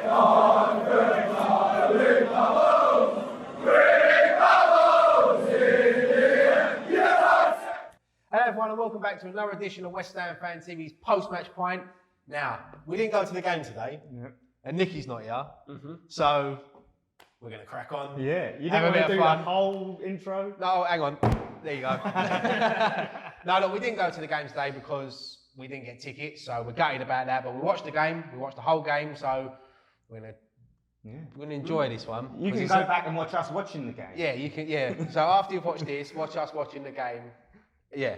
Hello everyone and welcome back to another edition of West Ham Fan TV's post-match pint. Now, we didn't go to the game today, and Nicky's not here, so we're going to crack on. Yeah, you didn't want to do the whole intro? No, hang on. There you go. No, look, we didn't go to the game today because we didn't get tickets, so we're gutted about that, but we watched the game, we watched the whole game, so we're going to enjoy this one. You can go back and watch us watching the game. Yeah, you can, yeah. So after you've watched this, watch us watching the game. Yeah.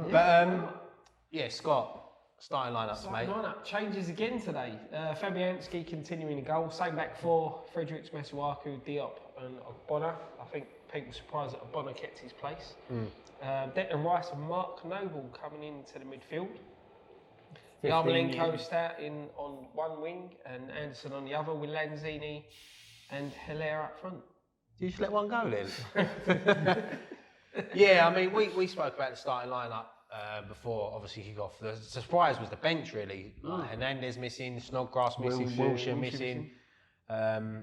But, Scott, starting lineups, mate. Lineup changes again today. Fabianski continuing the goal. Same back four. Fredericks, Masuaku, Diop and Ogbonna. I think people were surprised that Ogbonna kept his place. Declan Rice and Mark Noble coming into the midfield. Yarmolenko starting on one wing and Anderson on the other with Lanzini and Hilaire up front. Did you just let one go then? Yeah, I mean, we spoke about the starting lineup before, obviously, kick off. The surprise was the bench, really. Hernandez missing, Snodgrass missing, Wilshere missing.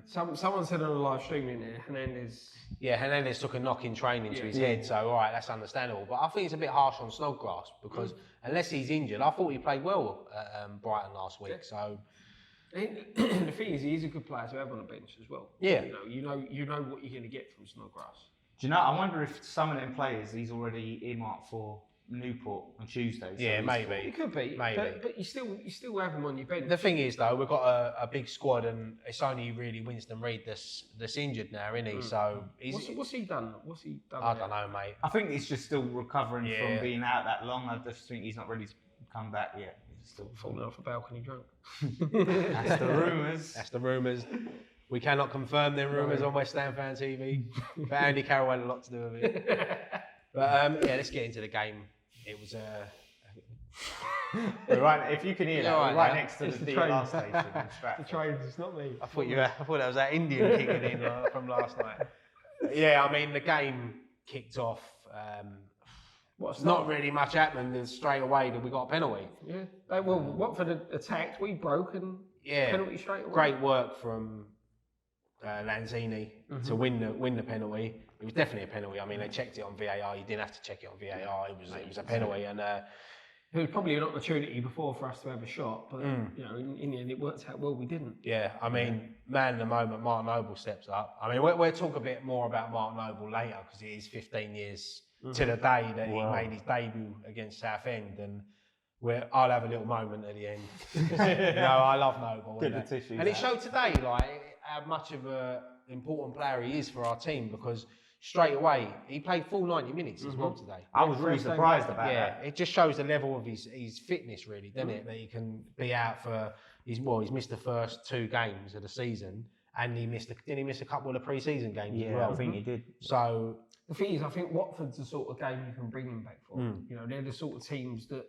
Someone said on the live stream in there, Hernandez. Yeah, Hernandez took a knock in training to his head, so all right, that's understandable. But I think it's a bit harsh on Snodgrass because unless he's injured, I thought he played well at Brighton last week. So the thing is, he's a good player to have on the bench as well. Yeah, you know what you're going to get from Snodgrass. Do you know? I wonder if some of them players he's already earmarked for Newport on Tuesday. So yeah, maybe. It could be, maybe. But you still have him on your bench. The thing is, though, we've got a big squad, and it's only really Winston Reid that's injured now, isn't he? So what's he done? I don't know, mate. I think he's just still recovering from being out that long. I just think he's not ready to come back yet. He's still falling off a balcony drunk. That's the rumours. That's the rumours. We cannot confirm them rumours on West Ham Fan TV, but Andy Carroll had a lot to do with it. But let's get into the game. It was right. If you can hear that, right next to the DLR station in Stratford. The train, it's not me. I thought that was that Indian kicking in from last night. Yeah, I mean the game kicked off. Not really much happened, and straight away we got a penalty. Yeah. Watford attacked, we broke, and penalty straight away. Great work from Lanzini to win the penalty. It was definitely a penalty. I mean, they checked it on VAR. You didn't have to check it on VAR. It was a penalty, and it was probably an opportunity before for us to have a shot. But in the end, it worked out well. We didn't. Yeah, I mean, man, in the moment, Mark Noble steps up. I mean, we'll talk a bit more about Mark Noble later because it is 15 years to the day that he made his debut against Southend, and I'll have a little moment at the end. I love Noble. And it showed today, how much of an important player he is for our team because straight away he played full 90 minutes as well today. I was really surprised about that. Yeah, it just shows the level of his fitness, really, doesn't it? That he can be out for he's missed the first 2 games of the season, and didn't he miss a couple of the pre-season games as well? I think he did. So the thing is, I think Watford's the sort of game you can bring him back for. They're the sort of teams that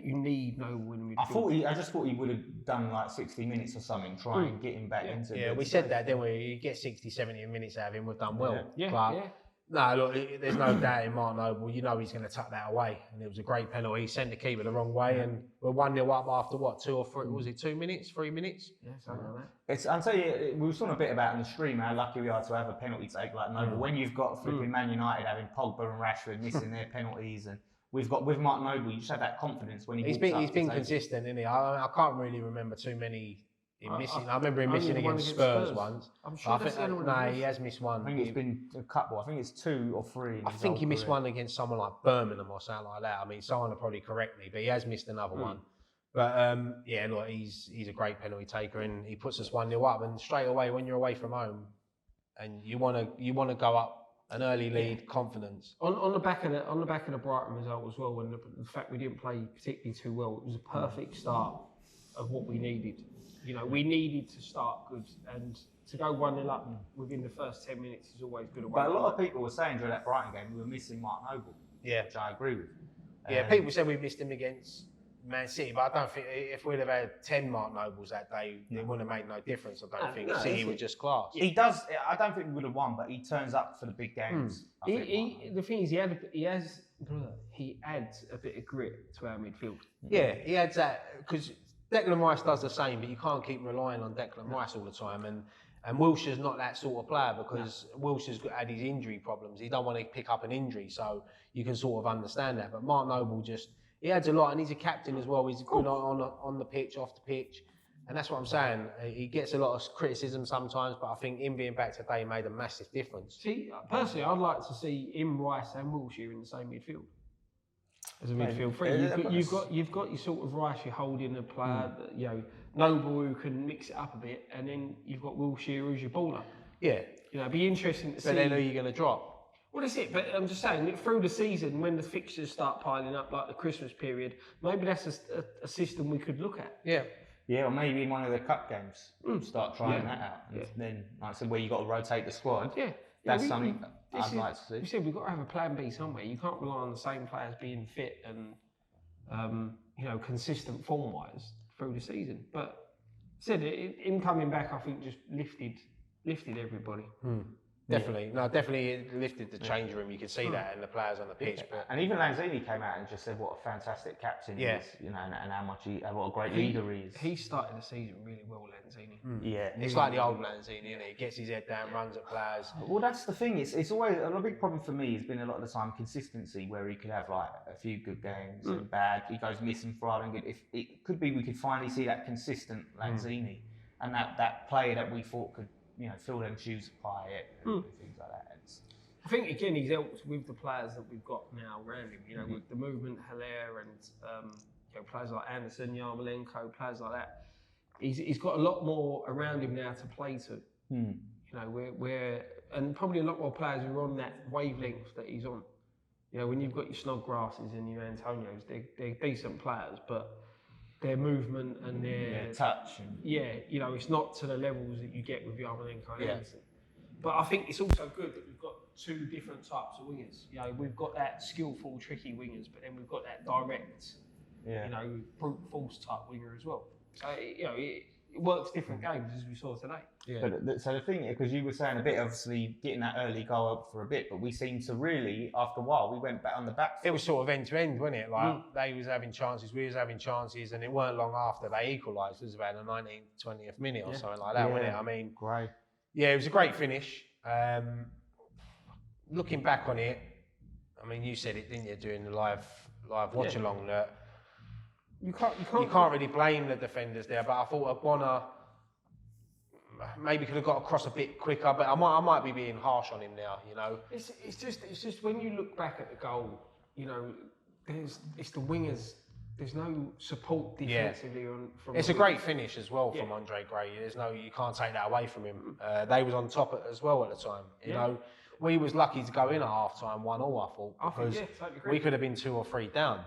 you need Noble in midfield. I just thought he would have done like 60 minutes or something, try and get him back into. Yeah, we said that, didn't we? You get 60, 70 minutes out of him, we've done well. Yeah. No, look, there's no doubt in Mark Noble. You know he's going to tuck that away, and it was a great penalty. He sent the keeper the wrong way, and we're 1-0 up after what, 2 or 3? Was it 2 minutes, 3 minutes? Yeah, something like that. I'll tell you, we were talking a bit about in the stream how lucky we are to have a penalty take like Noble. When you've got flipping Man United having Pogba and Rashford missing their penalties, and with Mark Noble, you just have that confidence when he's been consistent, isn't he? I can't really remember too many. I remember him missing against Spurs once. I'm sure he has missed one. I think it's been a couple. I think it's 2 or 3. I think he missed one against someone like Birmingham or something like that. I mean, someone will probably correct me, but he has missed another one. But look, he's a great penalty taker, and he puts us 1-0 up. And straight away, when you're away from home, and you want to go up an early lead, confidence. On the back of the Brighton result as well, and the fact we didn't play particularly too well, it was a perfect start of what we needed. We needed to start good, and to go 1-0 up within the first 10 minutes is always good. But a lot of people were saying during that Brighton game we were missing Mark Noble. Yeah, which I agree with. Yeah, people said we missed him against Man City, but I don't think if we'd have had 10 Mark Nobles that day, it wouldn't have made no difference. I don't think City were just class. He does. I don't think we would have won, but he turns up for the big games. The thing is, he adds a bit of grit to our midfield. Yeah, he adds that because Declan Rice does the same, but you can't keep relying on Declan Rice all the time. And Wilshere's not that sort of player because Wilshere's had his injury problems. He don't want to pick up an injury, so you can sort of understand that. But Mark Noble he adds a lot, and he's a captain as well. He's good on the pitch, off the pitch. And that's what I'm saying. He gets a lot of criticism sometimes, but I think him being back today made a massive difference. See, personally, I'd like to see him, Rice and Wilshere in the same midfield. As a midfield three, you've got your sort of Rice, you're holding a player, you know, Noble who can mix it up a bit, and then you've got Wilshere who's your baller. Yeah. You know, it'd be interesting to see. But then who are you going to drop? Well, that's it. But I'm just saying, through the season, when the fixtures start piling up, like the Christmas period, maybe that's a system we could look at. Yeah. Yeah, or maybe in one of the cup games, start trying that out. And then, like I said, where you got to rotate the squad. Yeah. That's something I'd like to see. We said we've got to have a plan B somewhere. You can't rely on the same players being fit and you know, consistent form-wise through the season. But said him coming back, I think just lifted everybody. Definitely. No, definitely it lifted the change room. You could see that in the players on the pitch. But And even Lanzini came out and just said what a fantastic captain he is, you know, and how much what a great leader he is. He started the season really well, Lanzini. Yeah. It's like the old Lanzini, isn't it? He gets his head down, runs at players. Well, that's the thing. It's always a big problem for me. Has been a lot of the time consistency, where he could have like a few good games and bad. He goes missing for other good. If it could be, we could finally see that consistent Lanzini and that player that we thought could, you know, fill them shoes at Pint and things like that. I think again he's helped with the players that we've got now around him. You know, with the movement, Hilaire and you know, players like Anderson, Yarmolenko, players like that. He's got a lot more around him now to play to. You know, and probably a lot more players who are on that wavelength that he's on. You know, when you've got your Snodgrasses and your Antonios, they're decent players, but their movement and their touch. You know, it's not to the levels that you get with Yarmolenko and Anderson. But I think it's also good that we've got two different types of wingers. You know, we've got that skillful, tricky wingers, but then we've got that direct, you know, brute force type winger as well. So, you know, it works different games as we saw today. Yeah. But so the thing, because you were saying a bit, obviously getting that early goal up for a bit, but we seemed to really, after a while, we went back on the back foot. It was sort of end to end, wasn't it? Like they was having chances, we was having chances, and it weren't long after they equalised. It was about the 19th, 20th minute or something like that, wasn't it? I mean, great. Yeah, it was a great finish. Looking back on it, I mean, you said it, didn't you, during the live watch along that you can't really blame the defenders there. But I thought Ogbonna maybe could have got across a bit quicker. But I might be being harsh on him now. You know, it's just when you look back at the goal, you know, it's the wingers. There's no support defensively from. It's a great finish as well from Andre Gray. You can't take that away from him. They was on top as well at the time. You know, we was lucky to go in at half time 1-0. I thought because we could have been 2 or 3 down.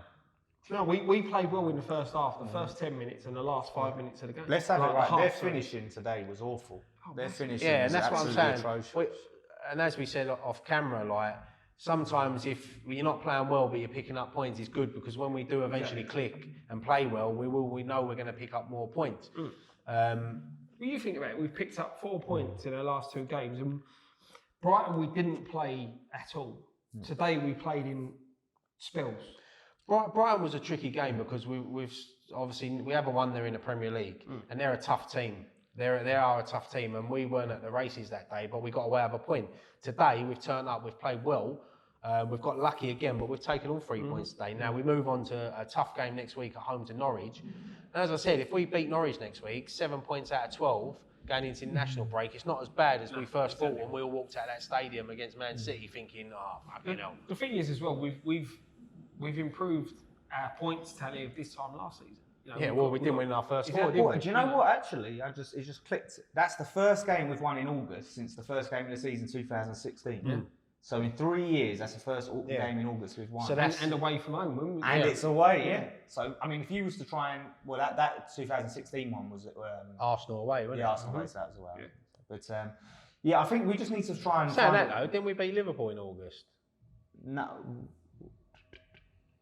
No, we played well in the first half, the first 10 minutes and the last 5 minutes of the game. Let's have it right. Their finishing today was awful. Their finishing was and that's what I'm saying. Atrocious. And as we said off camera, like sometimes if you're not playing well but you're picking up points, it's good because when we do eventually click and play well, we know we're going to pick up more points. When you think about it, we've picked up 4 points in our last 2 games, and Brighton we didn't play at all. Today we played in spells. Brighton was a tricky game because we've obviously we haven't won there in the Premier League, and they're a tough team. They are a tough team, and we weren't at the races that day, but we got away with a point. Today we've turned up, we've played well, we've got lucky again, but we've taken all 3 points today. Now we move on to a tough game next week at home to Norwich. And as I said, if we beat Norwich next week, 7 points out of 12 going into international break, it's not as bad as we first thought when we all walked out of that stadium against Man City thinking, oh fucking hell. The thing is as well, we've improved our points tally of this time last season. You know, we didn't win our first 4, did we? Do you know what? Actually, it just clicked. That's the first game we've won in August since the first game of the season 2016. So in 3 years, that's the first game in August we've won. So and away from home, wouldn't we? And it's away, So I mean, if you was to try and that 2016 one was Arsenal away, wasn't it? Arsenal away, so that was away. But I think we just need to try and. Saying that though, didn't we beat Liverpool in August? No.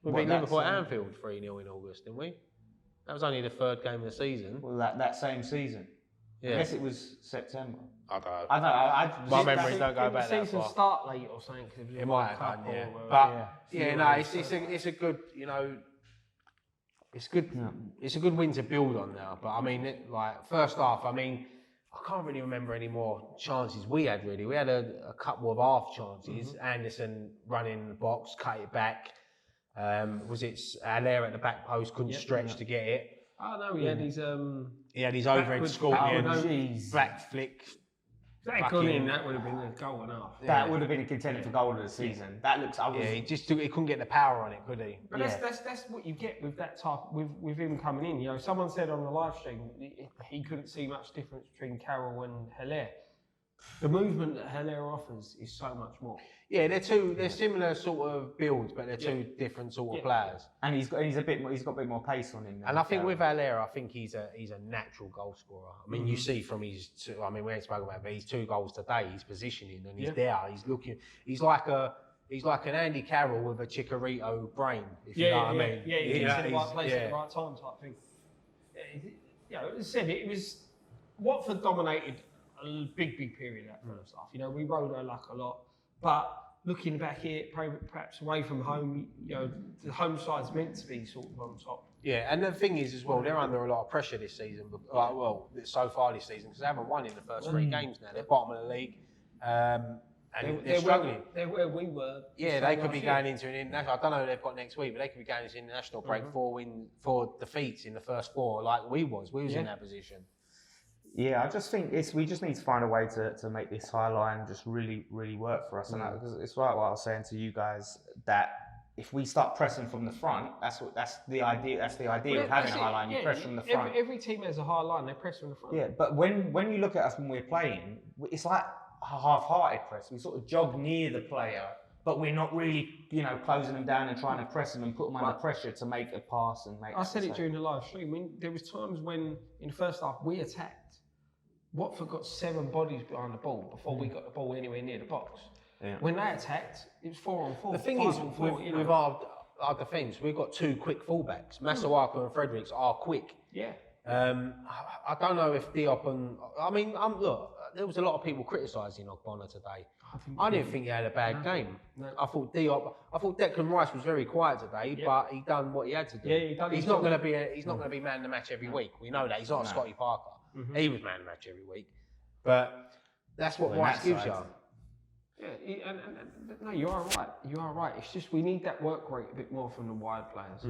We beat Liverpool at Anfield 3-0 in August, didn't we? That was only the 3rd game of the season. Well, that same season. I guess it was September. I don't know. I don't know. My memories don't go back that far. Did the season start late or something? It might have done, But it's a good, you know, it's good. Yeah. It's a good win to build on now. But I mean, first half, I mean, I can't really remember any more chances we had. Really, we had a couple of half chances. Anderson running the box, cut it back. Was it Allaire at the back post? Couldn't stretch to get it. Oh no, he had his overhead scorpion, back flick. If that had gone in, that would have been a goal and a half. That would have been a contender for goal of the season. That looks. He couldn't get the power on it, could he? But that's what you get with that type with him coming in. You know, someone said on the live stream he couldn't see much difference between Carroll and Hilaire. The movement that Hilaire offers is so much more. Yeah, they're similar sort of builds, but they're two different sort of players. And he's got a bit more pace on him. And I think with Hilaire, I think he's a natural goal scorer. I mean, you see from his we ain't spoken about it, but he's 2 goals today, he's positioning and he's there, he's looking, he's like an Andy Carroll with a Chicharito brain, if you know what I mean. Yeah, he's in the right place at the right time type thing. As I said, it was Watford dominated a big period of that first half. You know, we rode our luck a lot, but looking back here, perhaps away from home, you know, the home side's meant to be sort of on top. Yeah, and the thing is as well, they're under a lot of pressure this season. So far this season, because they haven't won in the first 3 games now. They're bottom of the league, and they're struggling. They're where we were. Yeah, they could be going into an international. I don't know who they've got next week, but they could be going into an international break 4 defeats in the first 4, like we was. We was in that position. Yeah, I just think we just need to find a way to make this high line just really, really work for us. And because it's right what I was saying to you guys, that if we start pressing from the front, that's the idea. That's the idea of having a high line. You press from the front. Every team has a high line. They press from the front. Yeah, but when you look at us when we're playing, it's like a half-hearted press. We sort of jog near the player, but we're not really, closing them down and trying to press them and put them under pressure to make a pass and make. I said it during the live stream. There was times when in the first half we attacked. Watford got 7 bodies behind the ball before we got the ball anywhere near the box. Yeah. When they attacked, it was 4 on 4. The thing is, with our defence, we've got 2 quick fullbacks. Masuaku and Fredericks are quick. Yeah. I don't know if Diop and... look, there was a lot of people criticising Ogbonna today. I didn't think he had a bad game. No. I thought Declan Rice was very quiet today, but he done what he had to do. Yeah, he's not going to be man of the match every week. We know that. He's not a Scotty Parker. He was man of the match every week, but that's what Rice gives you. Yeah, no, you are right. You are right. It's just we need that work rate a bit more from the wide players.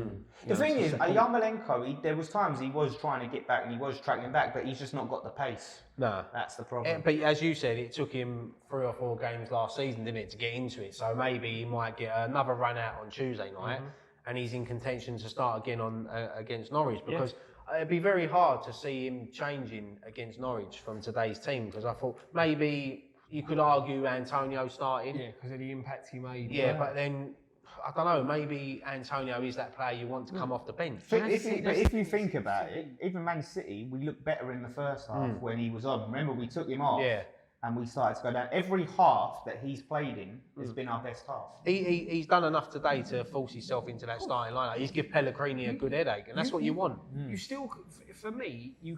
The thing is, Yarmolenko, there was times he was trying to get back and he was tracking back, but he's just not got the pace. No, that's the problem. But as you said, it took him 3 or 4 games last season, didn't it, to get into it? So maybe he might get another run out on Tuesday night, and he's in contention to start again on against Norwich because. It'd be very hard to see him changing against Norwich from today's team because I thought maybe you could argue Antonio starting. Yeah, because of the impact he made. Yeah, but then, I don't know, maybe Antonio is that player you want to come off the bench. If you think about it, even Man City, we looked better in the first half when he was on. Remember, we took him off. Yeah. And we started to go down. Every half that he's played in has been our best half. He's done enough today to force himself into that starting lineup. He's give Pellegrini a good headache, and that's what you want. You still, for me, you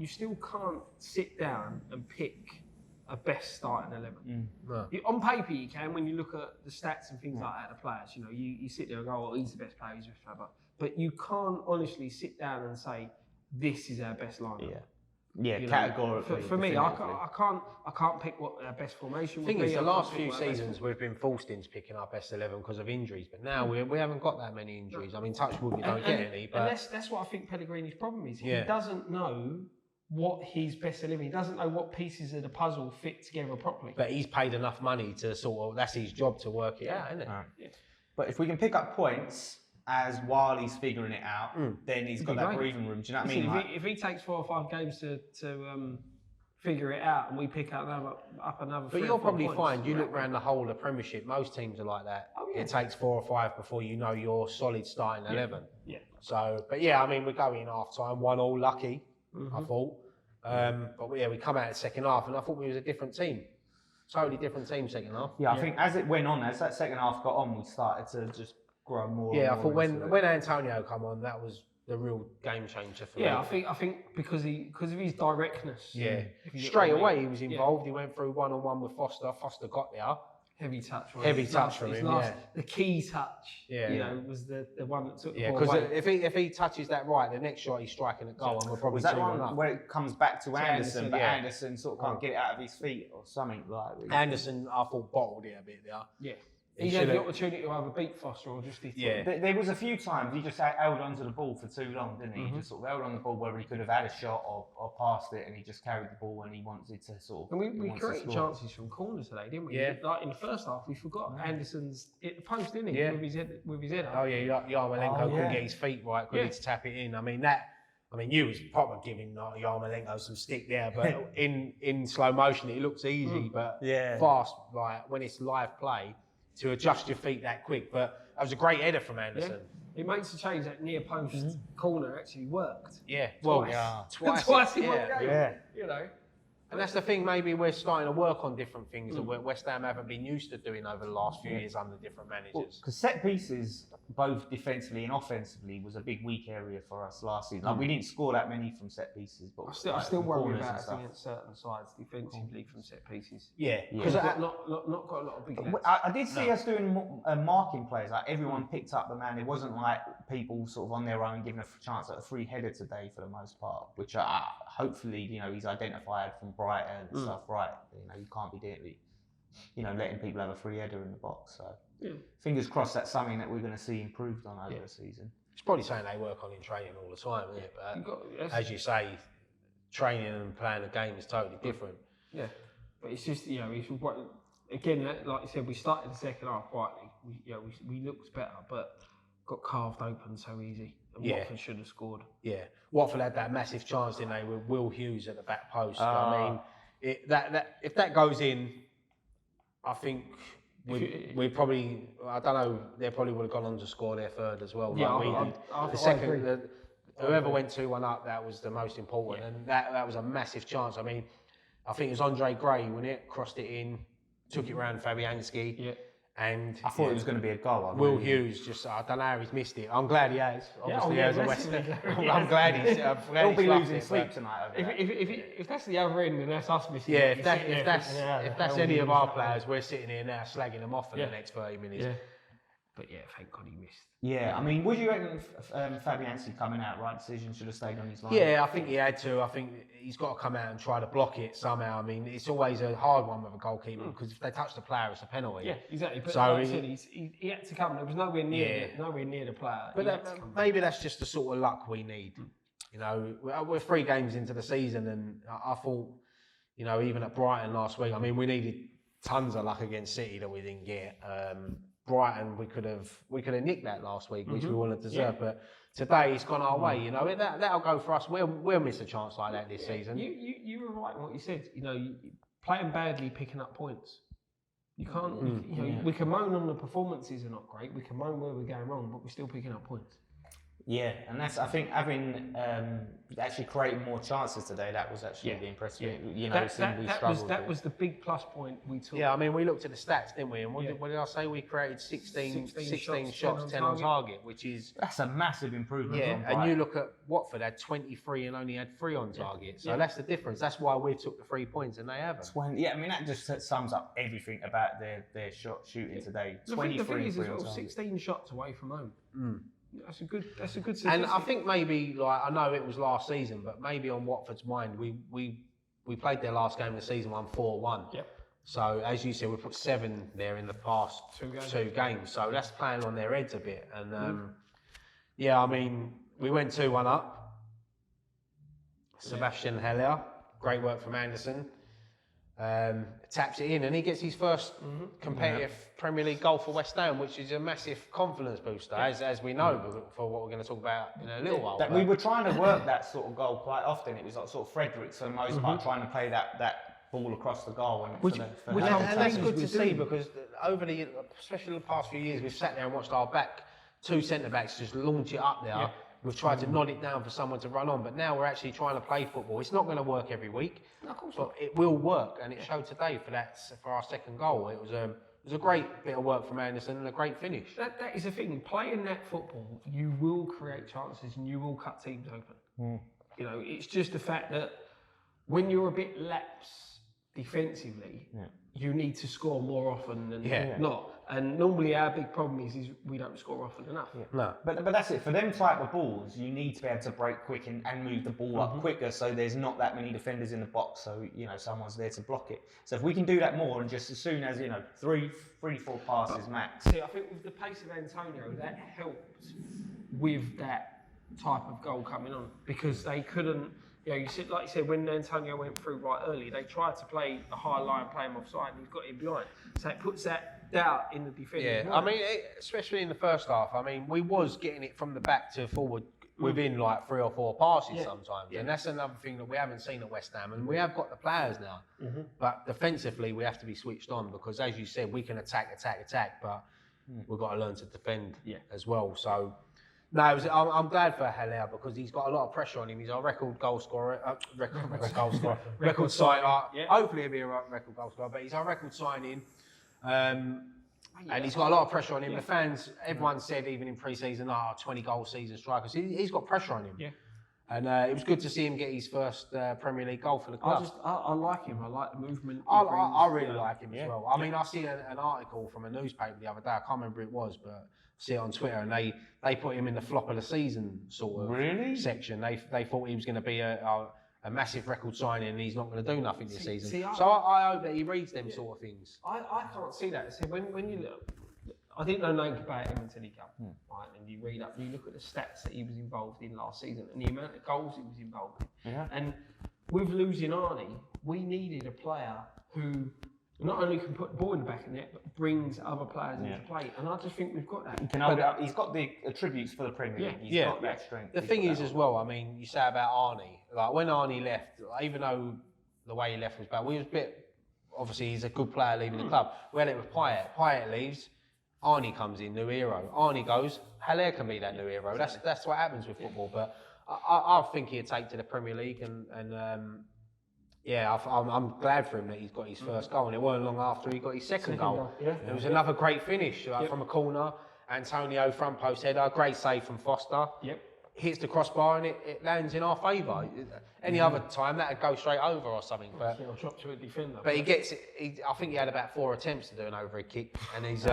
still can't sit down and pick a best starting 11. No. On paper, you can when you look at the stats and things like that. The players, you sit there and go, "Oh, he's the best player. He's the best player." But you can't honestly sit down and say, "This is our best lineup." Yeah. Yeah, categorically. For me, I can't pick what our best formation would be. The thing is, the last few seasons we've been forced into picking our best 11 because of injuries, but now we haven't got that many injuries. I mean, touch wood, we don't get any. But and that's what I think Pellegrini's problem is. He doesn't know what his best 11. He doesn't know what pieces of the puzzle fit together properly. But he's paid enough money to that's his job to work it out, isn't it? Right. Yeah. But if we can pick up points while he's figuring it out, then he's got that breathing room. Do you know what I mean? If he takes 4 or 5 games to figure it out, and we pick up another. But you'll probably find you look around the whole of the Premiership. Most teams are like that. Oh, yeah. It takes 4 or 5 before you know your solid starting 11. Yeah. So, but yeah, I mean, we're going half time 1-1 lucky. I thought, but we come out in the second half, and I thought we was a different team. Totally different team second half. Yeah, I think as it went on, as that second half got on, we started to just grow more. Yeah, I thought when Antonio come on, that was the real game changer for me. Yeah, I think because of his directness. Yeah, straight away he was involved. He went through 1-on-1 with Foster. Foster got there. heavy touch. Heavy touch from him, yeah. The key touch, Yeah. was the one that took the Yeah, ball because away. if he touches that right, the next shot he's striking at goal, and we're probably Was that 2-1 one up. where it comes back to Anderson, but yeah. Anderson sort of can't get it out of his feet or something like that? Anderson, I thought, bottled it a bit there. Yeah. He had the opportunity to either beat Foster or just There was a few times he just held onto the ball for too long, didn't he? He just sort of held on the ball whether he could have had a shot or passed it, and he just carried the ball and he wanted to sort of. And we created chances from corners today, didn't we? Yeah. Like in the first half, we forgot Anderson's hit the post, didn't he? Yeah. With his head up. Oh yeah, Yarmolenko couldn't get his feet right, could he, to tap it in. I mean, you was probably giving Yarmolenko some stick there, but in slow motion it looks easy, but fast, like when it's live play, to adjust your feet that quick. But that was a great header from Anderson. It makes a change that near post corner actually worked. Yeah, twice. Twice in one game. Yeah. You know. And that's the thing, maybe we're starting to work on different things that West Ham haven't been used to doing over the last few years under different managers. Because set pieces, both defensively and offensively, was a big weak area for us last season. Like, we didn't score that many from set pieces, but I still worry about us against certain sides defensively from set pieces. Yeah, because not got a lot of big lads. I did see us doing marking plays. Like everyone picked up the man. It wasn't like people sort of on their own giving a chance at a free header today for the most part. Which hopefully he's identified from Brighton and stuff. Right, you can't be doing, letting people have a free header in the box. So fingers crossed that's something that we're going to see improved on over the season. It's probably something they work on in training all the time, isn't it? But as you say, training and playing the game is totally different. Yeah, but it's just again, like you said, we started the second half quietly. We looked better, but got carved open so easy. And Watford should have scored. Yeah, Watford had that massive chance, didn't they, with Will Hughes at the back post. I mean, if that goes in, I think we probably, I don't know, they probably would have gone on to score their third as well. Yeah, like the second, whoever went 2-1 up, that was the most important, and that was a massive chance. I mean, I think it was Andre Gray, when it crossed it in, took it round Fabianski. Yeah. And I thought it was going to be a goal. Will Hughes I don't know how he's missed it. I'm glad he has. Obviously, as a West Ham. I'm glad he's. He'll be losing sleep tonight. If that's the other end, then that's us missing. Yeah, if that's any of our players, we're sitting here now slagging them off for the next 30 minutes. Yeah. But thank God he missed. Yeah, I mean, would you reckon Fabianski coming out, right decision, should have stayed on his line? Yeah, I think he had to. I think he's got to come out and try to block it somehow. I mean, it's always a hard one with a goalkeeper because if they touch the player, it's a penalty. Yeah, exactly. But so like I said, he had to come. There was nowhere near the player. But maybe that's just the sort of luck we need. We're 3 games into the season, and I thought, even at Brighton last week, I mean, we needed tons of luck against City that we didn't get. Brighton, we could have nicked that last week, which we wouldn't have deserved. But today it's gone our way. That'll go for us. We'll miss a chance like that this season. You were right in what you said. Playing badly, picking up points. You can't. We can moan on the performances are not great. We can moan where we're going wrong, but we're still picking up points. Yeah, and that's, I think, having actually creating more chances today, that was actually the impressive. That was the big plus point we took. Yeah, I mean, we looked at the stats, didn't we? And what did I say? We created 16 shots, 10 on target, which is... That's a massive improvement. Yeah, and you look at Watford, had 23 and only had 3 on target. So that's the difference. That's why we took the 3 points and they haven't. I mean, that just sums up everything about their shot shooting today. 23 is 16 shots away from home. That's a good statistic. And I think maybe, I know it was last season, but maybe on Watford's mind, we played their last game of the season, won 4-1. Yep. So as you said, we put 7 there in the past 2 games. So that's playing on their heads a bit. And I mean, we went 2-1 up. Sebastian Haller, great work from Anderson. Taps it in and he gets his first competitive Premier League goal for West Ham, which is a massive confidence booster, as we know, for what we're going to talk about in a little while. We were trying to work that sort of goal quite often. It was like sort of Fredericks for the most part, trying to play that ball across the goal. And that's good to see because especially the past few years, we've sat there and watched our 2 centre-backs just launch it up there. Yeah. We've tried to nod it down for someone to run on, but now we're actually trying to play football. It's not going to work every week, but it will work, and it showed today for our second goal. It was a great bit of work from Anderson and a great finish. That is the thing. Playing that football, you will create chances and you will cut teams open. It's just the fact that when you're a bit lax defensively, you need to score more often than Yeah. not. And normally our big problem is we don't score often enough. Yeah. No. But that's it. For them type of balls, you need to be able to break quick and move the ball up quicker, so there's not that many defenders in the box, so someone's there to block it. So if we can do that more, and just as soon as 3, 4 passes max. See, I think with the pace of Antonio, that helped with that type of goal coming on, because they couldn't. Like you said, when Antonio went through right early, they tried to play a high line, play him offside, and he's got him behind. So it puts that doubt in the defence. Yeah, I mean, especially in the first half. I mean, we was getting it from the back to forward within like 3 or 4 passes sometimes, and that's another thing that we haven't seen at West Ham. And we have got the players now, but defensively we have to be switched on, because, as you said, we can attack, but we've got to learn to defend as well. So. No, I'm glad for Haller, because he's got a lot of pressure on him. He's our record goal scorer, record signer. Hopefully he'll be a record goal scorer, but he's our record signing. And he's got a lot of pressure on him. The fans, everyone said even in pre-season, 20 goal season strikers. He's got pressure on him. Yeah. And it was good to see him get his first Premier League goal for the club. I like him. I like the movement. I really like him as well. I mean, I see an article from a newspaper the other day. I can't remember who it was, but I see it on Twitter, and they put him in the flop of the season sort of section. They thought he was going to be a massive record signing, and he's not going to do nothing this season. So I hope that he reads them sort of things. I can't see that. See, when you look, I didn't know nothing about him until he came, right? And you read up, and you look at the stats that he was involved in last season, and the amount of goals he was involved in. Yeah. And with losing Arnie, we needed a player who not only can put the ball in the back of the net, but brings other players into play. And I just think we've got that. He can hold it up. He's got the attributes for the Premier League. He's got that strength. The thing is as well, I mean, you say about Arnie, like when Arnie left, even though the way he left was bad, we was a bit, obviously he's a good player leaving the club. We had it with Pint. Pint leaves, Arnie comes in, new hero. Arnie goes, Haller can be that new hero. That's what happens with football. But I think he'd take to the Premier League, and I'm glad for him that he's got his first goal, and it wasn't long after he got his second goal. It was another great finish from a corner. Antonio front post header, great save from Foster. Hits the crossbar and it lands in our favour. Any other time that'd go straight over or something. But drop to a defender. But he gets it. I think he had about 4 attempts to do an overhead kick, and he's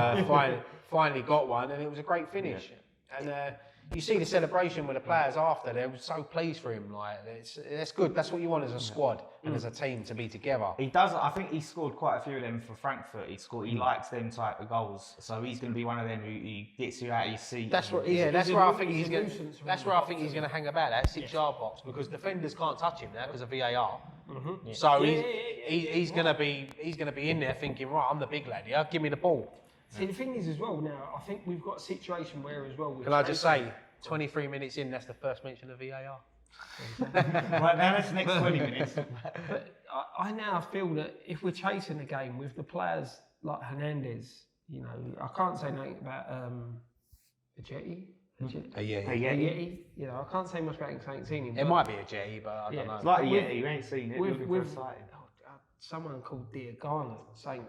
finally got one, and it was a great finish. And you see the celebration with the players after. They were so pleased for him. Like that's good. That's what you want as a squad and as a team, to be together. He does. I think he scored quite a few of them for Frankfurt. He likes them type of goals. So he's going to be one of them who he gets you out of your seat. That's what. That's where I think he's going. That's where I think he's going to hang about that 6-yard box, because defenders can't touch him now because of VAR. So he's going to be in there thinking, right, I'm the big lad here. Give me the ball. See, the thing is as well now, I think we've got a situation where as well... Can I just say, 23 minutes in, that's the first mention of VAR. Right now, that's the next 20 minutes. But I now feel that if we're chasing the game with the players like Hernandez, I can't say nothing about a Jetty. A Yeti. I can't say much about him because I ain't seen him. It might be a Jetty, but I don't know. It's like a Yeti, you ain't seen it. With someone called Diagana saying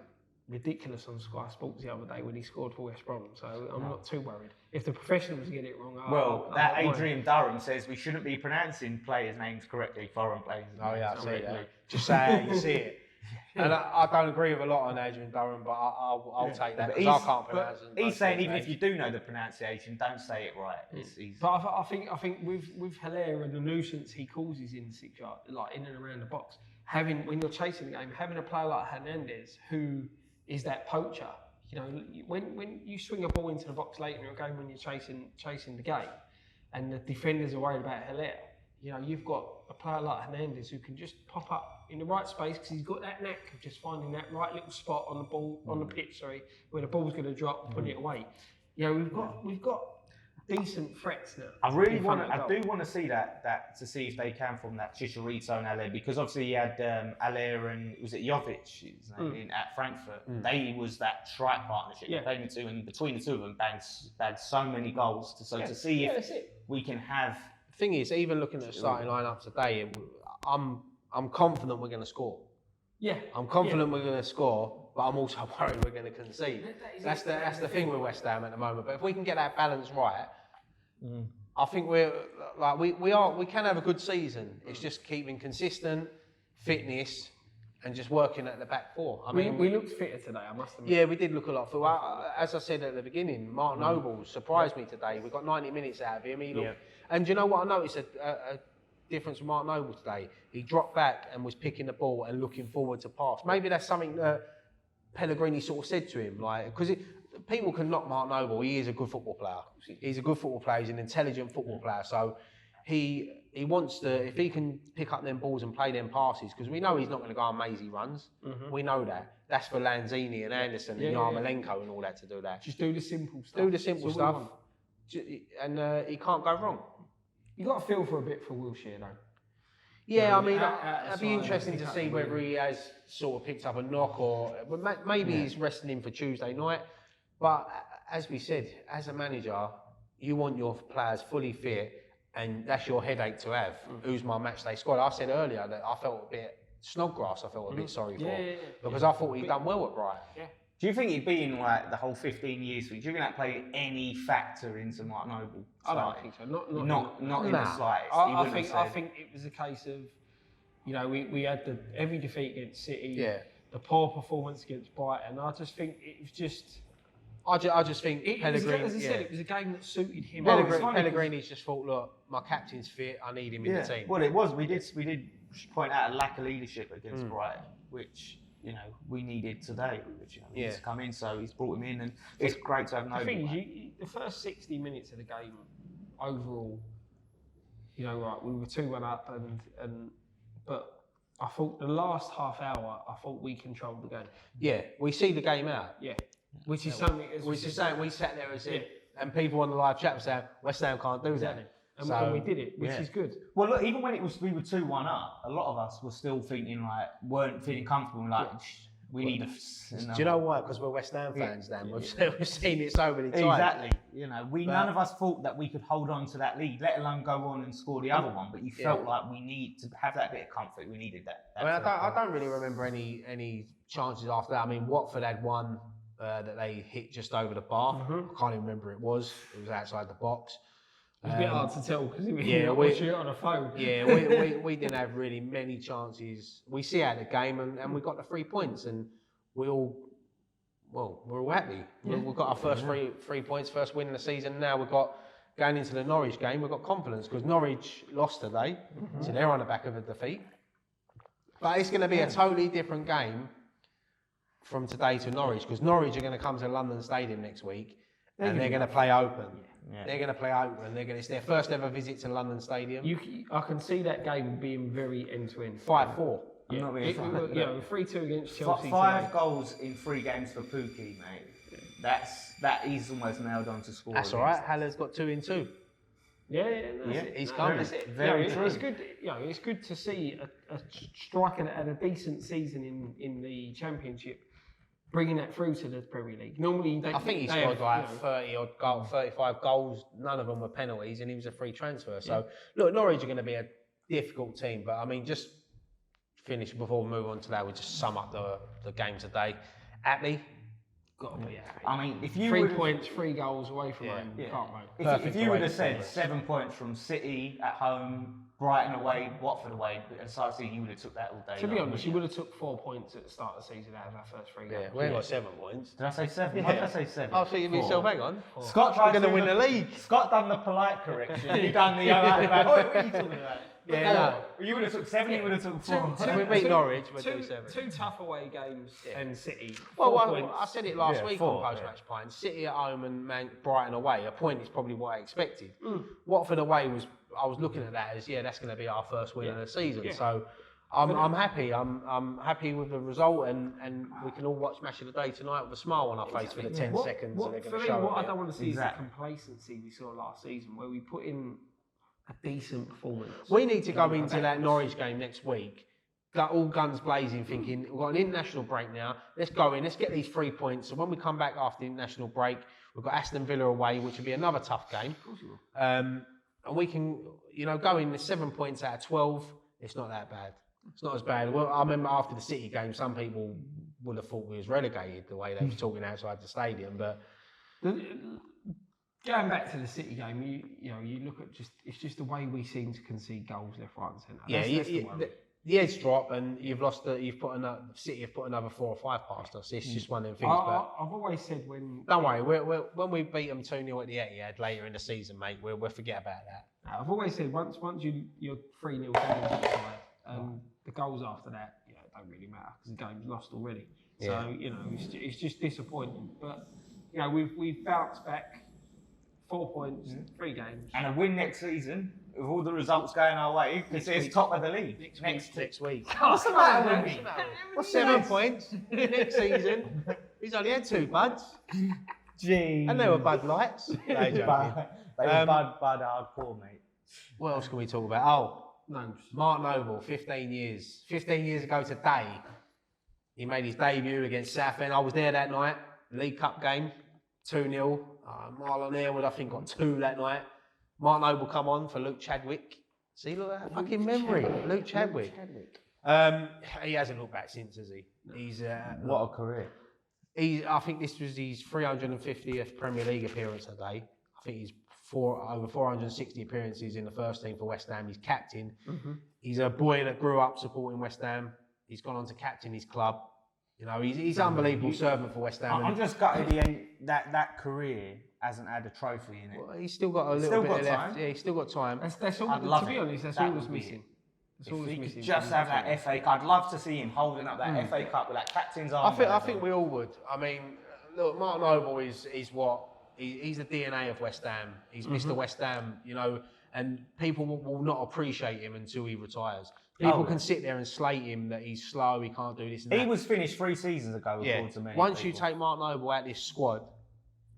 ridiculous on Sky Sports the other day when he scored for West Brom, so I'm not too worried. If the professionals get it wrong, Adrian Durham says we shouldn't be pronouncing players' names correctly, foreign players. Oh yeah, I see that. Just say it, you see it. And I don't agree with a lot on Adrian Durham, but I'll take that because I can't pronounce it. He's saying even if you do know the pronunciation, don't say it right. But I think with Haller and the nuisance he causes in the 6-yard, like in and around the box, when you're chasing the game, having a player like Hernandez who is that poacher. When you swing a ball into the box late in a game when you're chasing the game, and the defenders are worried about Haller, you've got a player like Hernandez who can just pop up in the right space because he's got that knack of just finding that right little spot on the ball on the pitch, where the ball's going to drop, putting it away. We've got decent threats now. I do want to see that to see if they can from that Chicharito and Haller, because obviously you had Haller and was it Jovic his name, at Frankfurt. They was that strike partnership. They played the two, and between the two of them bagged so many goals. To see if we can have. The thing is, even looking at the starting lineup today, I'm confident we're going to score. Yeah, I'm confident we're going to score. But I'm also worried we're going to concede. That's the thing with West Ham at the moment. But if we can get that balance right, I think we can have a good season. It's just keeping consistent fitness, and just working at the back four. I We mean, looked fitter today, I must admit. yeah, we did look a lot. As I said at the beginning, Mark Noble surprised me today. We got 90 minutes out of him. He looked, and do you know what I noticed? A difference with Mark Noble today. He dropped back and was picking the ball and looking forward to pass. Maybe that's something that Pellegrini sort of said to him, like, because people can knock Mark Noble. He is a good football player. He's a good football player. He's an intelligent football player. So he wants to, if he can pick up them balls and play them passes, because we know he's not going to go on mazy runs. We know that. That's for Lanzini and Anderson and Yarmolenko and all that to do that. Just do the simple stuff. Do the simple stuff, and he can't go wrong. You got to feel for a bit for Wilshere, though. Yeah, I mean, it'd be interesting to see whether he has sort of picked up a knock but maybe he's resting him for Tuesday night. But as we said, as a manager, you want your players fully fit, and that's your headache to have. Who's my matchday squad? I said earlier that I felt a bit Snodgrass. I felt a bit sorry for because I thought he'd done well at Brighton. Yeah. Do you think he'd been like the whole 15 years thing? Do you think that played any factor into Mark Noble? I don't think so. Not in the slightest. I think it was a case of, you know, we had the heavy defeat against City, the poor performance against Brighton. I just think it was just. I just think Pellegrini. As I said, it was a game that suited him. Pellegrini's just thought, look, my captain's fit. I need him in the team. Well, it was. We did point out a lack of leadership against Brighton, which, you know, we needed today. Which, you know, he needs to come in, so he's brought him in, and it's great to have Noble. The thing is, the first 60 minutes of the game, overall, you know, right, we were 2-1 up, but I thought the last half hour, I thought we controlled the game. Yeah, we see the game out. Yeah. Which is something we sat there and said, and people on the live chat were saying, West Ham can't do that. And we did it, which is good. Well, look, even when we were 2-1 up, a lot of us were still thinking weren't feeling comfortable, we need a. Do you know why? Because we're West Ham fans, Dan. We've seen it so many times. Exactly. You know, none of us thought that we could hold on to that lead, let alone go on and score the other one. But you felt like we need to have that bit of comfort. We needed that. I mean, I don't really remember any chances after that. I mean, Watford had one that they hit just over the bar. I can't even remember it was. It was outside the box. It's a bit hard to tell because we watching it on a phone. Yeah, we didn't have really many chances. We see out the game and we got the 3 points and we're all happy. We've got our first 3 points, first win of the season. Now we've got, going into the Norwich game, we've got confidence because Norwich lost today, so they're on the back of a defeat. But it's going to be a totally different game from today to Norwich because Norwich are going to come to London Stadium next week and they're going to play open. Yeah. They're going to play open. It's their first ever visit to London Stadium. I can see that game being very end-to-end. 5-4. Yeah. 3-2 against Chelsea. 5 goals in 3 games for Pukki, mate. That is almost nailed on to score. That's all right. Haller's got 2 in 2. He's coming. Very true. It's good. It's good to see a striker at a decent season in the Championship, bringing that through to the Premier League. Normally, I think he scored like 35 goals. None of them were penalties, and he was a free transfer. So, look, Norwich are going to be a difficult team. But I mean, just finish before we move on to that. We just sum up the game today. Happy. Got to be happy. I mean, if you 3 points, 3 goals away from home, you can't moan. If you would have said 7 points from City at home, Brighton away, Watford away, and City, you would have took that all day. To be honest, you would have took 4 points at the start of the season out of our first 3 games. Yeah, we ain't got 7 points. Did I say 7? Why did I say 7? I was thinking to myself, hang on. Scott tried to win the league. Scott done the polite correction. You done the what are you talking about? You would have took 7, you would have took 4. We beat Norwich, we'll do 7. 2 tough away games and City. Well, I said it last week on post-match Pint. City at home and Brighton away. A point is probably what I expected. Watford away I was looking at that as that's going to be our first win of the season. Yeah. So I'm happy. I'm happy with the result, and we can all watch Match of the Day tonight with a smile on our face for the 10 seconds. What I don't want to see is the complacency we saw last season, where we put in a decent performance. We need to go into that Norwich game next week, got all guns blazing, thinking we've got an international break now. Let's go in. Let's get these 3 points. So when we come back after the international break, we've got Aston Villa away, which will be another tough game. Of course you will. And we can, go in the 7 points out of 12. It's not that bad. It's not as bad. Well, I remember after the City game, some people would have thought we was relegated the way they was talking outside the stadium. But going back to the City game, you look at it's just the way we seem to concede goals left, right, and centre. the heads drop, and City have put another 4 or 5 past us. It's just one of them things. But I've always said when. Don't worry, when we beat them 2-0 at the Etihad later in the season, mate, we'll forget about that. I've always said once you're 3-0 down to the side, the goals after that, don't really matter because the game's lost already. Yeah. So it's just disappointing. But we've bounced back 4 points, 3 games, and a win next season with all the results going our way because it's top of the league Next week. What's the matter with me? What's 7 points next season? He's only had 2 buds. Gee. And they were Bud Lights. They were Bud hardcore, mate. What else can we talk about? Oh, No. Mark Noble, 15 years. 15 years ago today, he made his debut against Southend. I was there that night, League Cup game, 2-0. Marlon Airwood, I think, got 2 that night. Mark Noble come on for Luke Chadwick. See, look at that fucking memory. Luke Chadwick. He hasn't looked back since, has he? He's What a career. I think this was his 350th Premier League appearance today. I think he's over 460 appearances in the first team for West Ham. He's captain. Mm-hmm. He's a boy that grew up supporting West Ham. He's gone on to captain his club. He's unbelievable servant for West Ham. I'm just gutted that career hasn't had a trophy in it. Well, he's still got a little bit left. Yeah, he's still got time. That's all. I'd love to be it. honest, that's That all would that's be missing. That's If all that's we missing. could just have that FA Cup, I'd love to see him holding up that FA Cup with that captain's arm. I think we all would. I mean, look, Mark Noble is what he's the DNA of West Ham. He's Mr. West Ham, and people will not appreciate him until he retires. People can sit there and slate him that he's slow, he can't do this and that. He was finished 3 seasons ago, according to me. Once you take Mark Noble out of this squad,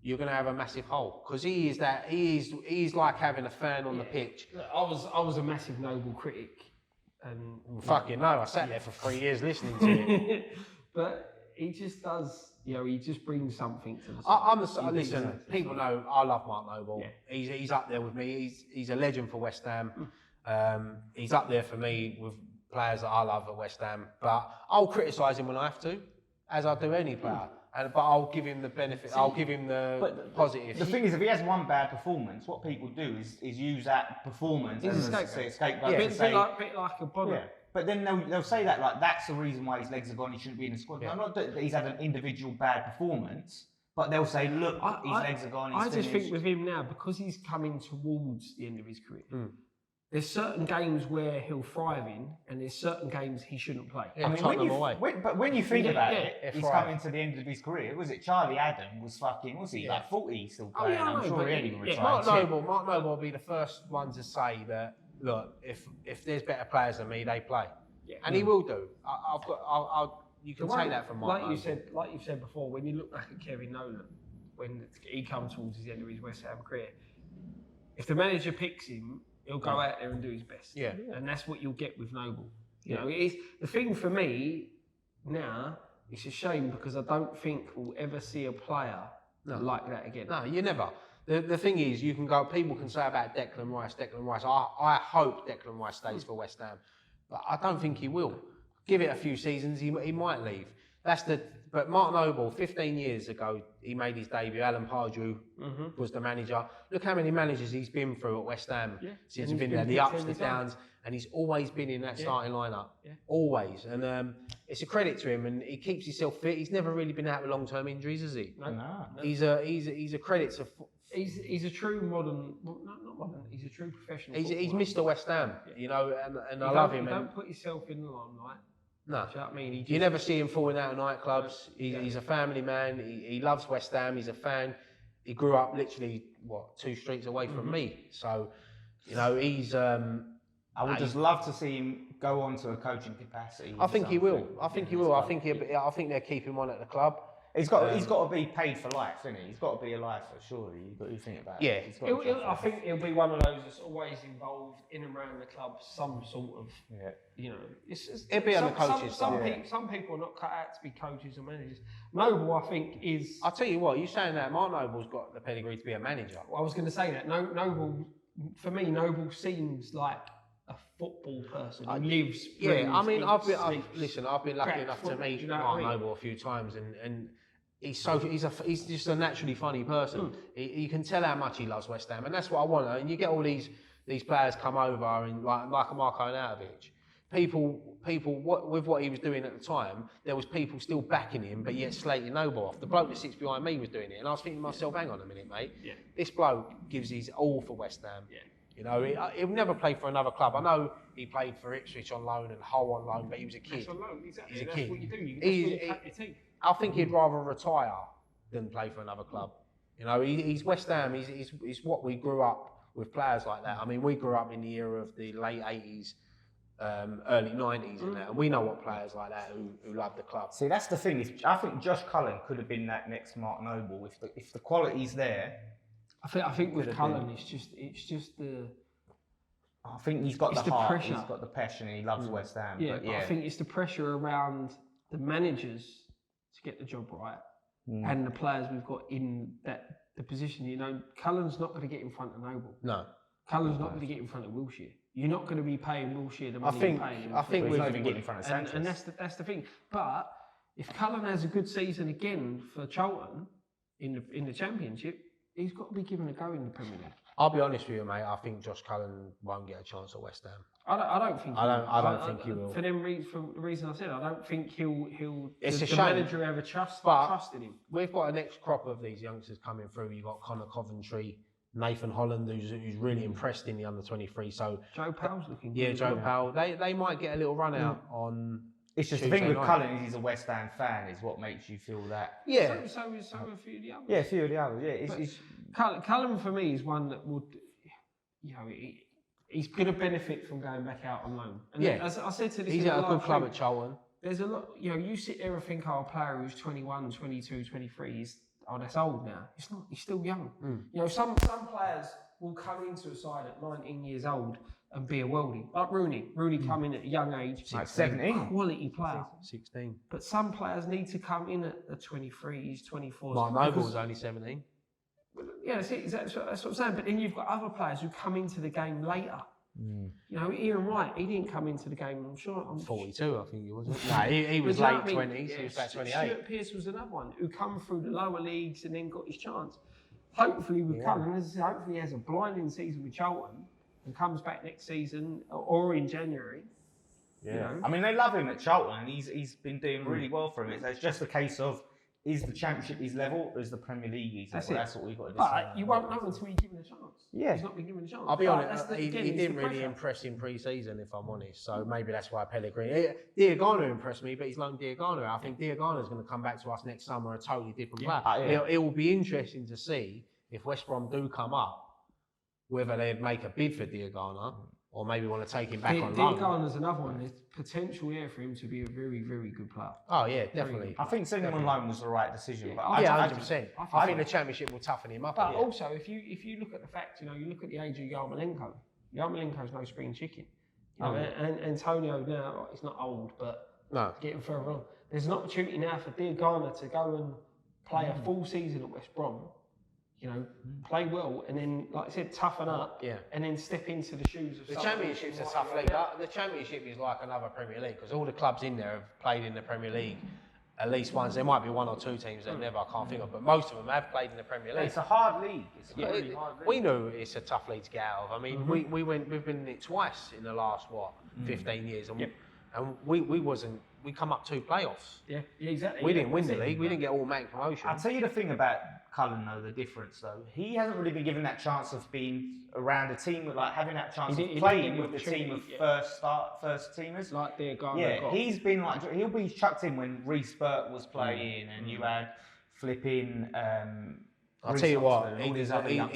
you're going to have a massive hole because he's like having a fan on the pitch. I was a massive Noble critic, and Fucking no, I sat there for 3 years listening to it. but he just does. He just brings something to the side. Listen, people know I love Mark Noble. Yeah. He's up there with me. He's a legend for West Ham. He's up there for me with players that I love at West Ham. But I'll criticise him when I have to, as I do any player. But I'll give him the benefit. I'll give him the positive. The thing is, if he has one bad performance, what people do is use that performance as a scapegoat. A bit like a bonnet. Yeah. But then they'll say that like that's the reason why his legs are gone. He shouldn't be in the squad. Yeah. No, not that he's had an individual bad performance, but they'll say, look, his legs are gone. I just think with him now, because he's coming towards the end of his career, there's certain games where he'll thrive in, and there's certain games he shouldn't play. Yeah, when you think about it, he's thrive. coming to the end of his career. Was it Charlie Adam was he like 40 still playing? yeah, I'm sure he ain't even retired. Mark Noble will be the first one to say that. Look, if there's better players than me, they play, and he will do. You can take that from Mark Noble. Like you said before, when you look back at Kevin Nolan, when he comes towards the end of his West Ham career, if the manager picks him, he'll go out there and do his best. Yeah. And that's what you'll get with Noble. It is the thing for me now. It's a shame because I don't think we'll ever see a player like that again. No, you never. The thing is, people can say about Declan Rice. I hope Declan Rice stays for West Ham, but I don't think he will. Give it a few seasons, he might leave. But Mark Noble, 15 years ago, he made his debut. Alan Pardew was the manager. Look how many managers he's been through at West Ham since he's been there. The ups, the downs, and he's always been in that starting lineup. Yeah. Always. And it's a credit to him, and he keeps himself fit. He's never really been out with long-term injuries, has he? No. He's a credit to. He's a true modern, not modern. He's a true professional. He's Mr. West Ham, and I love him. Don't put yourself in the limelight. No, do you know what I mean? You never see him falling out of nightclubs. He's a family man. He loves West Ham. He's a fan. He grew up literally 2 streets away from me. So, he's. I would just love to see him go on to a coaching capacity. I think he will. I think they'll keep him on at the club. He's got to be paid for life, isn't he? He's got to be a lifer, surely. You've got to think about it. Yeah. I think he'll be one of those that's always involved in and around the club, some sort of, He'll be on the coaches. Some people are not cut out to be coaches or managers. Noble, I think, is... I'll tell you what, you're saying that Mark Noble's got the pedigree to be a manager. Well, I was going to say that. Noble, for me, Noble seems like a football person who lives... I've been lucky enough to meet Mark Noble a few times, and he's just a naturally funny person. You can tell how much he loves West Ham, and that's what I want. And you get all these players come over and like a Marko Arnautovic. with what he was doing at the time, there was people still backing him, but yet slating Noble off. The bloke that sits behind me was doing it, and I was thinking to myself, hang on a minute, mate. Yeah. This bloke gives his all for West Ham. Yeah. You know, he'll never play for another club. I know he played for Ipswich on loan and Hull on loan, but he was a kid. That's on loan, exactly. He's a That's kid. what you do. You cut your teeth. I think he'd rather retire than play for another club. You know, he's West Ham. He's what we grew up with, players like that. I mean, we grew up in the era of the late 80s, early 90s and that, and we know what players like that who love the club. See, that's the thing. I think Josh Cullen could have been that next Mark Noble if the quality's there. I think with Cullen, it's just the. I think he's got the heart, pressure. He's got the passion, and he loves West Ham. Yeah, but I think it's the pressure around the managers to get the job right, and the players we've got in the position. You know, Cullen's not going to get in front of Noble. No. Cullen's not going to get in front of Wilshere. You're not going to be paying Wilshere the money you're paying him. I think we're not even getting in front of Sanchez. And that's the thing. But if Cullen has a good season again for Charlton in the Championship, he's got to be given a go in the Premier League. I'll be honest with you, mate. I think Josh Cullen won't get a chance at West Ham. I don't think. I don't think he will. For the reason I said, I don't think he'll. It's the a shame. Manager ever trusted him. We've got a next crop of these youngsters coming through. You've got Connor Coventry, Nathan Holland, who's really impressed in the under-23. So Joe Powell's looking good. Yeah, Joe Powell. They might get a little run out on. It's just the thing with Cullen is he's a West Ham fan, is what makes you feel that. Yeah. So a few of the others. Yeah, a few of the others. Yeah. Cullen for me is one that would, you know, he's going to benefit from going back out on loan. And as I said to this, he's at a good club at Charlton. There's a lot, you know, you sit there and think, a player who's 21, 22, 23 that's old now. It's not. He's still young. You know, some players will come into a side at 19 years old and be a worldie. Like Rooney. Rooney come in at a young age. Like 17. Quality player. 16. But some players need to come in at the 23s, 24s. Mark Noble was only 17. Yeah, that's what I'm saying. But then you've got other players who come into the game later. You know, Ian Wright, he didn't come into the game, I'm 42, I think he was. No, he was late 20s, he was about 28. Stuart Pearce was another one who come through the lower leagues and then got his chance. Hopefully with Cullen, as I said, hopefully he has a blinding season with Charlton and comes back next season or in January. Yeah. You know? I mean, they love him at Charlton and he's been doing really well for him. It's just a case of, is the Championship his level or is the Premier League his level? That's what we've got to decide. But you won't know until you give him a chance. Yeah. He's not been given a chance. I'll be honest, he didn't really impress in pre-season, if I'm honest. So maybe that's why Pellegrini. Diagano impressed me, but he's loaned Diagano. I think Diagano's going to come back to us next summer a totally different player. It will be interesting to see if West Brom do come up, whether they'd make a bid for Diagano or maybe want to take him back on loan. Diagano's another one. There's potential here for him to be a very, very good player. Oh yeah, definitely. I think sending him on loan was the right decision. But 100%. I think the Championship will toughen him up. But also, if you look at the fact, you know, you look at the age of Yarmolenko. Yarmolenko's no spring chicken. You know, and Antonio now, he's not old, but getting further on. There's an opportunity now for Diagana to go and play a full season at West Brom. You know, play well, and then, like I said, toughen up, and then step into the shoes of. The Championship's a tough league. The Championship is like another Premier League because all the clubs in there have played in the Premier League at least once. There might be one or two teams that I can't think of, but most of them have played in the Premier League. It's a hard league. It's a really hard league. We know it's a tough league to get out of. I mean, we've been in it twice in the last 15 years, and we come up 2 playoffs. Yeah, exactly. We didn't win the league. We didn't get automatic promotion. I'll tell you the thing about Cullen, though, the difference, though. He hasn't really been given that chance of being around a team, like having that chance of playing with the team of first teamers. Like Diagana. Yeah, he's been like, he'll be chucked in when Reece Burke was playing and you had flipping. I'll tell you what, he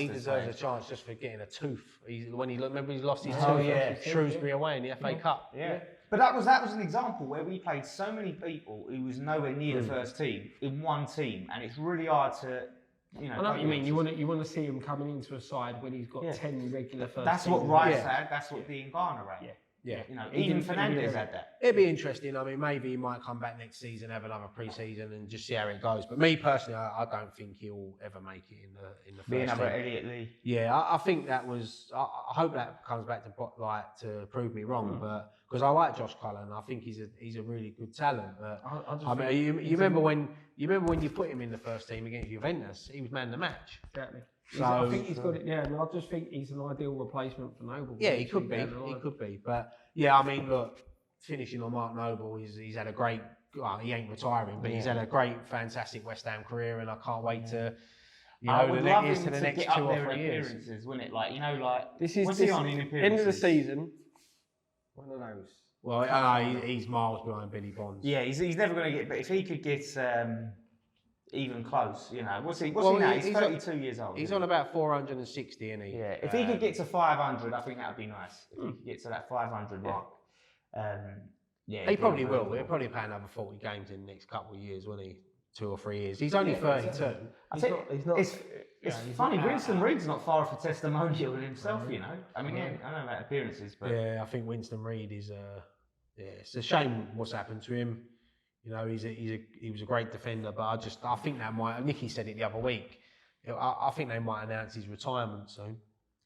deserves a chance just for getting a tooth. Remember he lost his tooth Shrewsbury away in the FA Cup. Yeah. But that was an example where we played so many people who was nowhere near the first team in one team, and it's really hard to, you know. I know what you mean. You want to see him coming into a side when he's got 10 regular first. That's what Rice had. That's what Diagana had. Yeah. You know, even Fernandes had that. It'd be interesting. I mean, maybe he might come back next season, have another pre-season, and just see how it goes. But me personally, I don't think he'll ever make it in the first. Be another team. Elliot Lee. Yeah, I think that was. I hope that comes back to prove me wrong, but because I like Josh Cullen, I think he's a really good talent. But I mean, you remember when you put him in the first team against Juventus, he was man of the match. Exactly. So I think he's got it. Yeah, and I just think he's an ideal replacement for Noble. Yeah, he could be. He could be. But yeah, I mean, look, finishing on Mark Noble, he's had a great. Well, he ain't retiring, but he's had a great, fantastic West Ham career, and I can't wait to. I would love him the to next get 2 up or there 3 in years. appearances, wouldn't it? Like, you know, like, This is what's he on in appearances? end of the season. One of those. Well, he's miles behind Billy Bonds. Yeah, he's never going to get. But if he could get even close, you know, what's he Well, now? he's He's 32 years old. He's on about 460, isn't he? Yeah, if he could get to 500, I think that would be nice. If he could get to that 500 mark. Yeah, he probably will. He'll probably play another 40 games in the next couple of years, won't he? 2 or 3 years. He's only 32. He's not. It's funny. Winston Reid's not far off a testimonial in himself, you know. I mean, I don't know about appearances, but yeah, I think Winston Reid is. It's a shame what's happened to him. You know, he was a great defender, but I think that might. Nicky said it the other week. I think they might announce his retirement soon.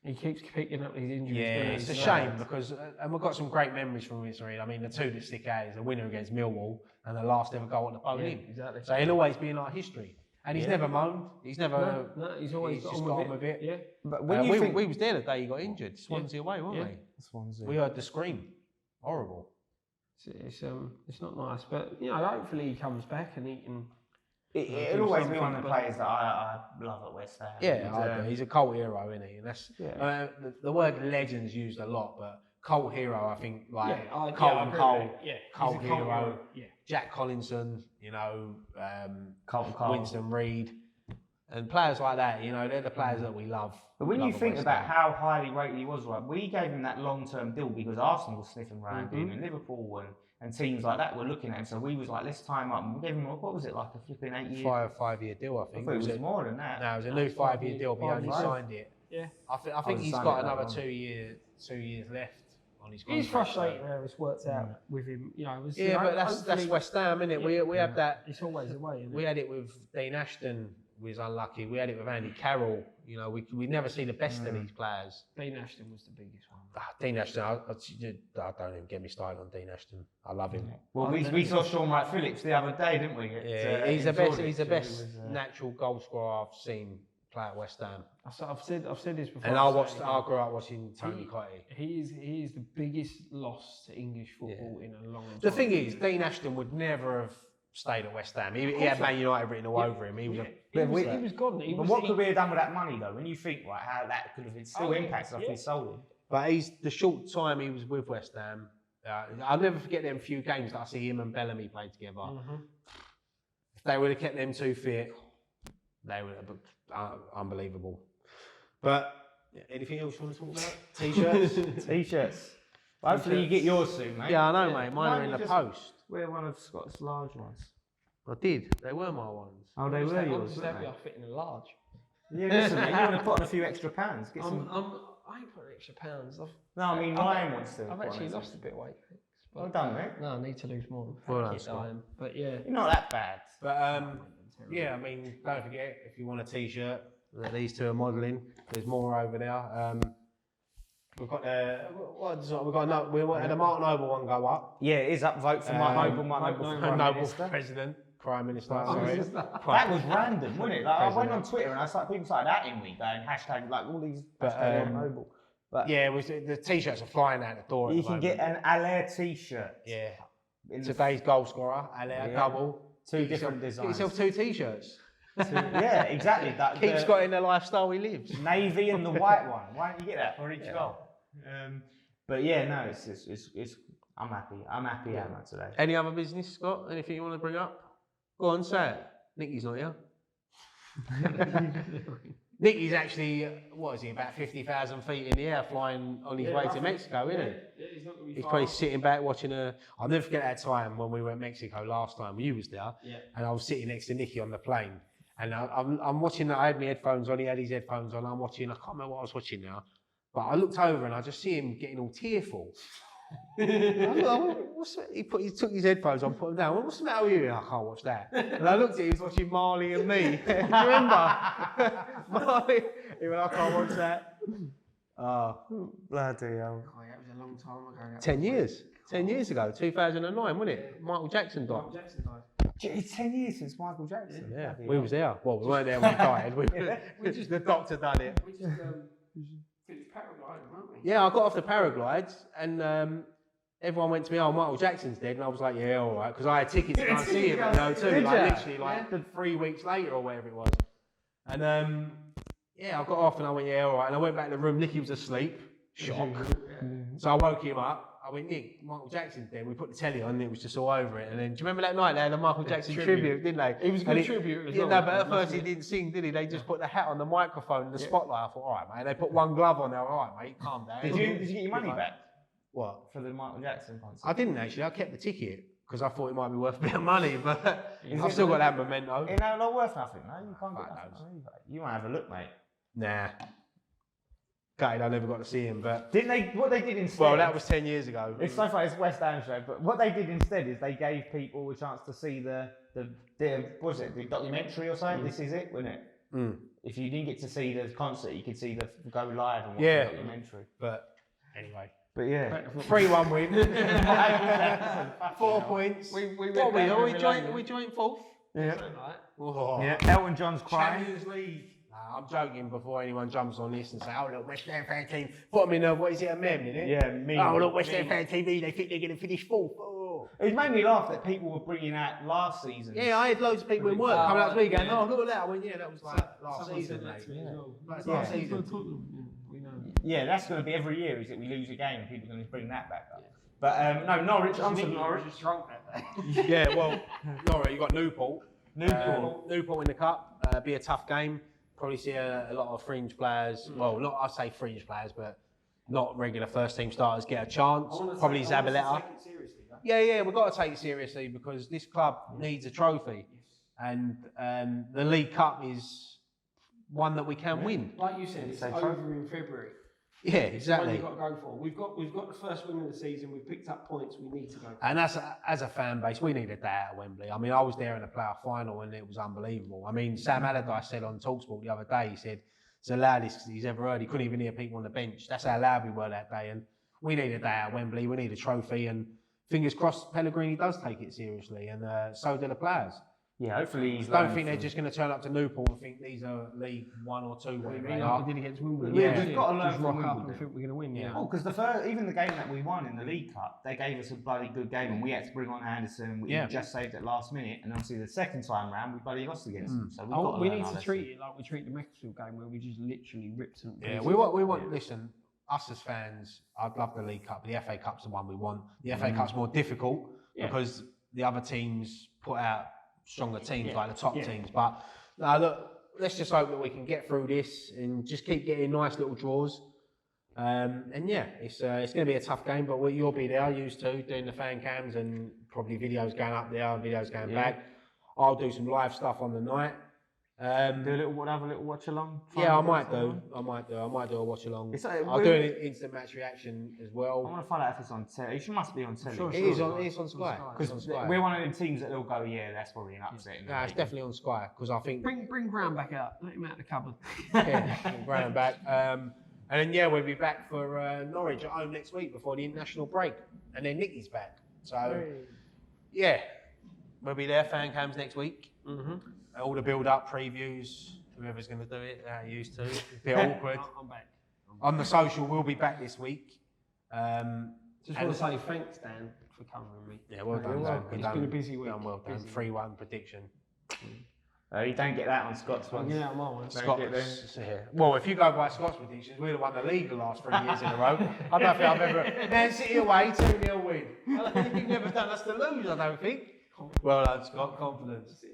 He keeps picking up these injuries. Yeah, it's a shame because and we've got some great memories from Winston Reid. I mean, the 2 that stick out is the winner against Millwall and the last ever goal at the Bone In. Exactly. So he'll always be in our history. And he's never moaned. He's never. No, he's always just got on with it. Yeah. But when you think we was there the day he got injured. Swansea away, weren't we? Swansea. We heard the scream. Horrible. It's not nice, but you know, hopefully he comes back and he can. It'll always be one of the players that I love at West Ham. Yeah, I do. He's a cult hero, isn't he? And that's the word legend's used a lot, but cult hero, I think, like Cole and Cole, cult hero, Jack Collinson, you know, Winston Reid, and players like that. You know, they're the players that we love. But when you think about how highly rated he was, right, we gave him that long-term deal because Arsenal was sniffing around him, and Liverpool and teams like that were looking at him. So we was like, let's tie him up. And we gave him, what was it, like a flipping 8 year? 5-year deal, I think. I thought it was more than that. No, it was a new 5-year deal, but he only signed it. Yeah. I think he's got another 2 years left on his contract. He's frustrating how it's worked out with him. You know, but that's West Ham, isn't it? We have that. It's always the way. We had it with Dean Ashton. Was unlucky. We had it with Andy Carroll. You know, we never see the best of these players. Dean Ashton was the biggest one. Dean Ashton, I don't even get me started on Dean Ashton. I love him. Well, we saw Sean Wright Phillips the other day, didn't we? He's the best. He's the best natural goal scorer I've seen play at West Ham. I've said this before. And I grew up watching Tony Cottee. He is the biggest loss to English football in a long time. The thing is, Dean Ashton would never have stayed at West Ham. He had Man United written all over him. He was gone. But what could we have done with that money, though? When you think how that could have still impacted after we sold him. But the short time he was with West Ham, I'll never forget them few games that I see him and Bellamy play together. If they would have kept them 2 fit, they would have been unbelievable. But anything else you want to talk about? T-shirts? T-shirts. Hopefully you get yours soon, mate. Yeah, I know, mate. Mine are in the post. Wear one of Scott's large ones. I did. They were my ones. Oh, they were yours. They'd be fitting a large. Yeah, listen, mate, you want to put on a few extra pounds. I ain't putting extra pounds. No, I mean, Ryan wants to. I've actually lost a bit of weight. Well done, mate. No, I need to lose more. Well done, Scott. But yeah. You're not that bad. But yeah, I mean, don't forget, if you want a T-shirt that these two are modelling, there's more over there. We've got we had a Mark Noble one go up. Yeah, it is up. Vote for Mark Noble for Prime Minister. Sorry. That was random, wasn't it? Like, I went on Twitter and I saw people started at me going hashtag like all these hashtag Mark Noble. But yeah, the T-shirts are flying out the door. You can get an Allaire T-shirt. Yeah. Today's goal scorer, Allaire double. 2 different designs. Get yourself 2 T-shirts. Yeah, exactly. Keep Scott in the lifestyle he lives. Navy and the white one. Why don't you get that for each goal? But yeah, no, it's. I'm happy. I'm happy today. Any other business, Scott? Anything you want to bring up? Go on, say it. Nicky's not here. Nicky's actually, what is he, about 50,000 feet in the air flying on his way to Mexico, isn't he? Yeah, he's not going to be He's probably sitting back watching I'll never forget that time when we went to Mexico last time. You was there. Yeah. And I was sitting next to Nicky on the plane. And I'm watching, I had my headphones on, he had his headphones on, I'm watching, I can't remember what I was watching now. But I looked over and I just see him getting all tearful. He took his headphones on, put them down. What's the matter with you? I can't watch that. And I looked at him, he was watching Marley and Me. Do you remember? Marley, he went, I can't watch that. Bloody hell. Oh, yeah, it was a long time ago. 10 years. 10 years ago, 2009, wasn't it? Michael Jackson died. Michael Jackson died. It's 10 years since Michael Jackson. Yeah, we was there. Well, we weren't there when he died. The doctor done it. We just finished paragliding, weren't we? Yeah, I got off the paraglides and everyone went to me, oh, Michael Jackson's dead. And I was like, yeah, all right. Because I had tickets to go and see him at No 2, literally 3 weeks later or whatever it was. And I got off and I went, yeah, all right. And I went back to the room. Nicky was asleep. Shock. So I woke him up. I went, Nick, Michael Jackson's dead. We put the telly on and it was just all over it. And then, do you remember that night they had a Michael Jackson tribute, didn't they? It was a good tribute as well. No, but at first he didn't sing, did he? They just put the hat on the microphone and the spotlight. I thought, all right, mate. They put one glove on there. All right, mate, calm down. Did you get your money back? What? For the Michael Jackson concert? I didn't actually. I kept the ticket because I thought it might be worth a bit of money, but I've still got that memento. It's not worth nothing, no? You can't get nothing. You might have a look, mate. Nah. Gutted I never got to see him, but... Didn't they... What they did instead... Well, that was 10 years ago. It's so funny, it's West Ham show, but what they did instead is they gave people a chance to see the what was it, the documentary or something? This is it, wasn't it? If you didn't get to see the concert, you could see the go live and watch the documentary. But anyway. But yeah. 3-1 win. 4 points. We joint fourth? Yeah. Right. Oh. Yeah. Elton John's crying. Champions League. I'm joking before anyone jumps on this and say, oh, look, West Ham fan team. Put them in a, what is it, a meme, isn't it? Yeah, meme. Oh, look, West Ham fan TV, they think they're going to finish fourth. Oh. It made me laugh that people were bringing out last season. Yeah, I had loads of people in work coming up to me going, oh, look at that. I went, yeah, that was like last season, mate. Last season. Yeah, that's going to be every year, is it? We lose a game, people are going to bring that back up. But no, Norwich, I'm from Norwich. Was drunk that day. Yeah, well, Norwich, you got Newport. Newport in the cup. Be a tough game. Probably see a lot of fringe players. Well, not I say fringe players, but not regular first team starters get a chance. Probably Zabaleta. Yeah, we've got to take it seriously because this club needs a trophy, and the League Cup is one that we can win. Like you said, it's over in February. Yeah, exactly. You've got to go for. We've got the first win of the season. We've picked up points. We need to go for. And as a fan base, we need a day at Wembley. I mean, I was there in the playoff final and it was unbelievable. I mean, Sam Allardyce said on TalkSport the other day, he said it's the loudest he's ever heard. He couldn't even hear people on the bench. That's how loud we were that day. And we need a day at Wembley. We need a trophy. And fingers crossed, Pellegrini does take it seriously, and so do the players. Yeah, hopefully he's. I don't think they're just going to turn up to Newport and think these are League 1 or 2. Whatever they are. We did against Wimbledon. Yeah, we've got to learn just from rock up Wimbledon. and think we're going to win. Yeah. Oh, because even the game that we won in the League Cup, they gave us a bloody good game, and we had to bring on Anderson. We just saved it last minute, and obviously the second time round we bloody lost against them. So we need to treat it like we treat the Macclesfield game, where we just literally ripped them. Yeah, we want. Listen, us as fans, I'd love the League Cup. The FA Cup's the one we want. The FA Cup's more difficult because the other teams put out stronger teams like the top teams. But look, let's just hope that we can get through this and just keep getting nice little draws. And yeah, it's going to be a tough game, but you'll be there, used to, doing the fan cams and probably videos going up there, videos going back. I'll do some live stuff on the night. Have a little watch along. Yeah, I might do a watch along. I'll do an instant match reaction as well. I want to find out if it's on telly. It must be on telly. Sure, it is on Sky. Because we're one of them teams that will go, yeah, that's probably an upset. No, it's definitely on Sky because I think bring Brown back out. Let him out of the cupboard. bring Brown back. And then we'll be back for Norwich at home next week before the international break, and then Nicky's back. So we'll be there. Fan cams next week. All the build-up previews, whoever's going to do it, used to. A bit awkward. I'm back. On the social, we'll be back this week. Just want to say thanks, Dan, for covering me. Yeah, well done, Dan. It's been a busy week. Well done. 3-1 prediction. You don't get that on Scott's one. Yeah, I'm on. Well, if you go by Scott's predictions, we'd have won the league the last 3 years in a row. I don't think I've ever... Man City away, 2-0 win. You've never done us to lose, I don't think. Well done, Scott. Confidence.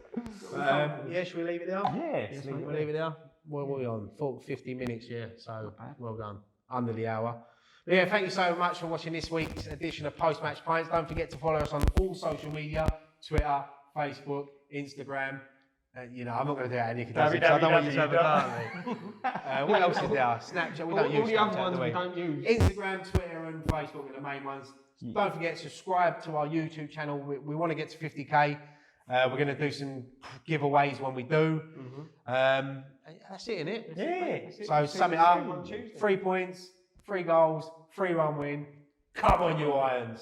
Should we leave it there? Yeah. We'll leave it there. What are we on? 50 minutes, so well done. Under the hour. But yeah, thank you so much for watching this week's edition of Post-Match Pints. Don't forget to follow us on all social media, Twitter, Facebook, Instagram. I'm not going to do that, Nick. I don't want you to have a what else is there? Snapchat. We don't use Snapchat, all the other ones we don't use. Instagram, Twitter, and Facebook are the main ones. Don't forget to subscribe to our YouTube channel. We want to get to 50k. We're going to do some giveaways when we do. That's it, innit? Yeah. So sum it up. 3 points, 3 goals, 3-1 win. Come on, you Irons.